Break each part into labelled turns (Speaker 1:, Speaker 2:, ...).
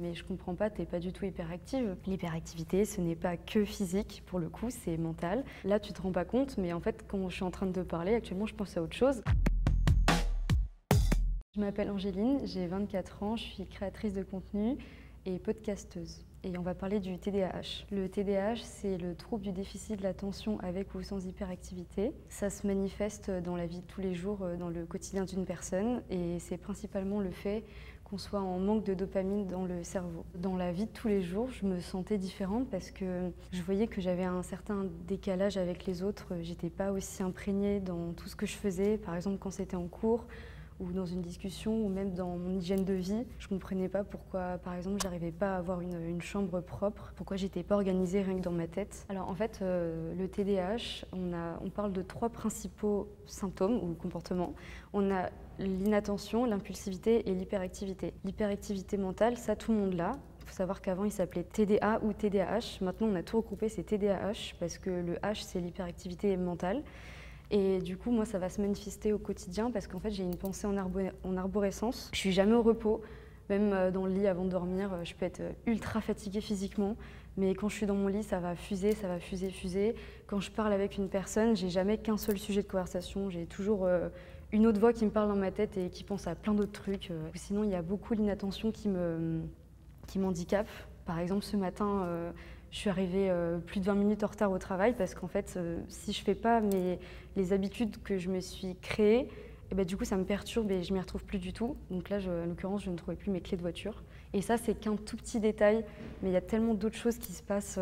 Speaker 1: Mais je comprends pas, t'es pas du tout hyperactive. L'hyperactivité, ce n'est pas que physique, pour le coup, c'est mental. Là, tu te rends pas compte, mais en fait, quand je suis en train de te parler, actuellement, je pense à autre chose. Je m'appelle Angéline, j'ai 24 ans, je suis créatrice de contenu et podcasteuse. Et on va parler du TDAH. Le TDAH, c'est le trouble du déficit de l'attention avec ou sans hyperactivité. Ça se manifeste dans la vie de tous les jours, dans le quotidien d'une personne, et c'est principalement le fait qu'on soit en manque de dopamine dans le cerveau. Dans la vie de tous les jours, je me sentais différente parce que je voyais que j'avais un certain décalage avec les autres. J'étais pas aussi imprégnée dans tout ce que je faisais, par exemple quand c'était en cours, ou dans une discussion, ou même dans mon hygiène de vie. Je comprenais pas pourquoi, par exemple, j'arrivais pas à avoir une chambre propre, pourquoi j'étais pas organisée rien que dans ma tête. Alors en fait, le TDAH, on parle de 3 principaux symptômes ou comportements. On a l'inattention, l'impulsivité et l'hyperactivité. L'hyperactivité mentale, ça tout le monde l'a. Il faut savoir qu'avant il s'appelait TDA ou TDAH. Maintenant on a tout regroupé, c'est TDAH parce que le H c'est l'hyperactivité mentale. Et du coup, moi, ça va se manifester au quotidien parce qu'en fait, j'ai une pensée en arborescence. Je suis jamais au repos. Même dans le lit avant de dormir, je peux être ultra fatiguée physiquement. Mais quand je suis dans mon lit, ça va fuser, ça va fuser, fuser. Quand je parle avec une personne, j'ai jamais qu'un seul sujet de conversation. J'ai toujours une autre voix qui me parle dans ma tête et qui pense à plein d'autres trucs. Sinon, il y a beaucoup l'inattention qui m'handicape. Par exemple, ce matin, je suis arrivée plus de 20 minutes en retard au travail parce qu'en fait, si je ne fais pas les habitudes que je me suis créées, et ben, du coup, ça me perturbe et je ne m'y retrouve plus du tout. Donc là, en l'occurrence, je ne trouvais plus mes clés de voiture. Et ça, c'est qu'un tout petit détail, mais il y a tellement d'autres choses qui se passent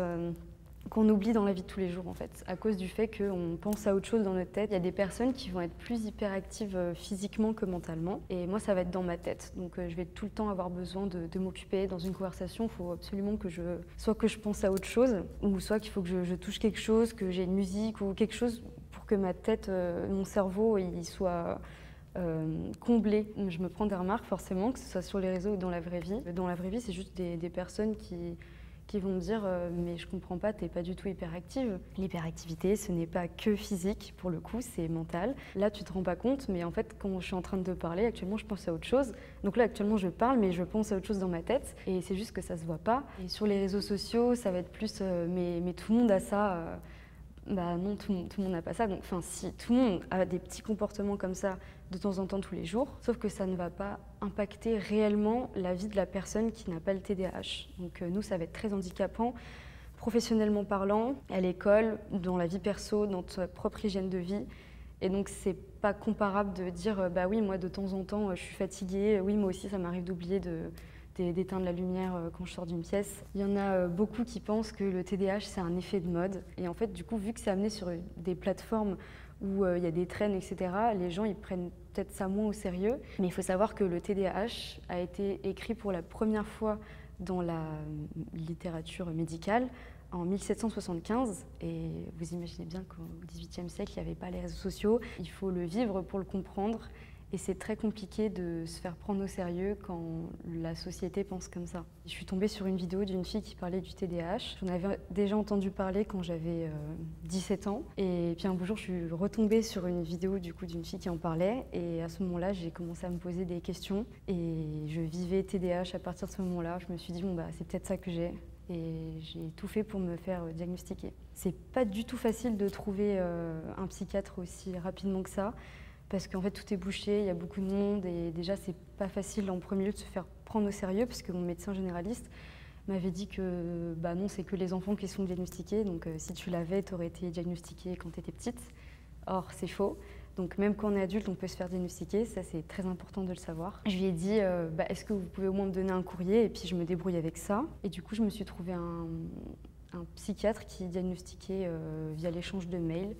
Speaker 1: qu'on oublie dans la vie de tous les jours en fait, à cause du fait qu'on pense à autre chose dans notre tête. Il y a des personnes qui vont être plus hyperactives physiquement que mentalement, et moi ça va être dans ma tête, donc je vais tout le temps avoir besoin de m'occuper. Dans une conversation, il faut absolument que je pense à autre chose, ou soit qu'il faut que je touche quelque chose, que j'ai une musique ou quelque chose pour que ma tête, mon cerveau, il soit comblé. Je me prends des remarques forcément, que ce soit sur les réseaux ou dans la vraie vie. Dans la vraie vie, c'est juste des personnes qui vont me dire mais je comprends pas, t'es pas du tout hyperactive. L'hyperactivité, ce n'est pas que physique, pour le coup, c'est mental. Là, tu te rends pas compte, mais en fait, quand je suis en train de te parler, actuellement, je pense à autre chose. Donc là, actuellement, je parle, mais je pense à autre chose dans ma tête, et c'est juste que ça se voit pas. Et sur les réseaux sociaux, ça va être plus mais tout le monde a ça. Bah non, tout le monde n'a pas ça. Donc, enfin, si, tout le monde a des petits comportements comme ça de temps en temps, tous les jours, sauf que ça ne va pas impacter réellement la vie de la personne qui n'a pas le TDAH. Donc nous, ça va être très handicapant, professionnellement parlant, à l'école, dans la vie perso, dans ta propre hygiène de vie. Et donc, c'est pas comparable de dire bah oui, moi, de temps en temps, je suis fatiguée, oui, moi aussi, ça m'arrive d'oublier d'éteindre la lumière quand je sors d'une pièce. Il y en a beaucoup qui pensent que le TDAH, c'est un effet de mode. Et en fait, du coup, vu que c'est amené sur des plateformes où il y a des trends, etc., les gens, ils prennent peut-être ça moins au sérieux. Mais il faut savoir que le TDAH a été écrit pour la première fois dans la littérature médicale en 1775, et vous imaginez bien qu'au XVIIIe siècle, il n'y avait pas les réseaux sociaux. Il faut le vivre pour le comprendre. Et c'est très compliqué de se faire prendre au sérieux quand la société pense comme ça. Je suis tombée sur une vidéo d'une fille qui parlait du TDAH. J'en avais déjà entendu parler quand j'avais 17 ans. Et puis un beau jour, je suis retombée sur une vidéo d'une fille qui en parlait. Et à ce moment-là, j'ai commencé à me poser des questions. Et je vivais TDAH à partir de ce moment-là. Je me suis dit, bon, bah, c'est peut-être ça que j'ai. Et j'ai tout fait pour me faire diagnostiquer. C'est pas du tout facile de trouver un psychiatre aussi rapidement que ça. Parce qu'en fait, tout est bouché, il y a beaucoup de monde, et déjà, c'est pas facile en premier lieu de se faire prendre au sérieux, parce que mon médecin généraliste m'avait dit que bah non, c'est que les enfants qui sont diagnostiqués, donc si tu l'avais, tu aurais été diagnostiquée quand tu étais petite. Or, c'est faux. Donc même quand on est adulte, on peut se faire diagnostiquer, ça c'est très important de le savoir. Je lui ai dit, bah, est-ce que vous pouvez au moins me donner un courrier, et puis je me débrouille avec ça. Et du coup, je me suis trouvé un psychiatre qui diagnostiquait via l'échange de mails.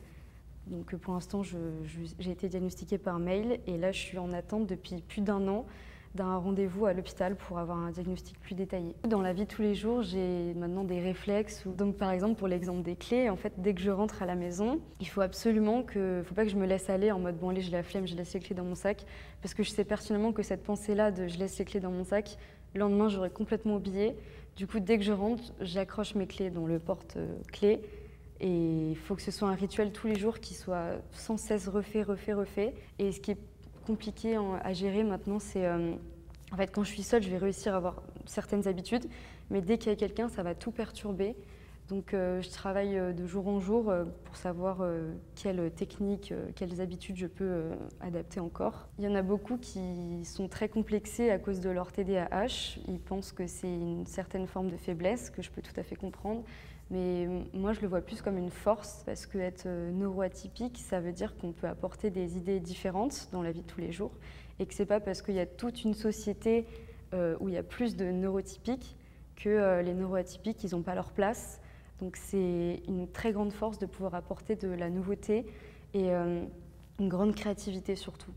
Speaker 1: Donc pour l'instant, j'ai été diagnostiquée par mail, et là je suis en attente depuis plus d'1 an d'un rendez-vous à l'hôpital pour avoir un diagnostic plus détaillé. Dans la vie de tous les jours, j'ai maintenant des réflexes. Donc par exemple, pour l'exemple des clés, en fait, dès que je rentre à la maison, il faut absolument faut pas que je me laisse aller en mode bon allez, j'ai la flemme, je laisse les clés dans mon sac, parce que je sais pertinemment que cette pensée-là de je laisse les clés dans mon sac, le lendemain j'aurais complètement oublié. Du coup, dès que je rentre, j'accroche mes clés dans le porte-clés. Et il faut que ce soit un rituel tous les jours qui soit sans cesse refait. Et ce qui est compliqué à gérer maintenant, c'est En fait, quand je suis seule, je vais réussir à avoir certaines habitudes, mais dès qu'il y a quelqu'un, ça va tout perturber. Donc, je travaille de jour en jour pour savoir quelles techniques, quelles habitudes je peux adapter encore. Il y en a beaucoup qui sont très complexés à cause de leur TDAH. Ils pensent que c'est une certaine forme de faiblesse, que je peux tout à fait comprendre. Mais moi, je le vois plus comme une force, parce qu'être neuroatypique, ça veut dire qu'on peut apporter des idées différentes dans la vie de tous les jours, et que c'est pas parce qu'il y a toute une société où il y a plus de neurotypiques que les neuroatypiques, ils n'ont pas leur place. Donc c'est une très grande force de pouvoir apporter de la nouveauté et une grande créativité surtout.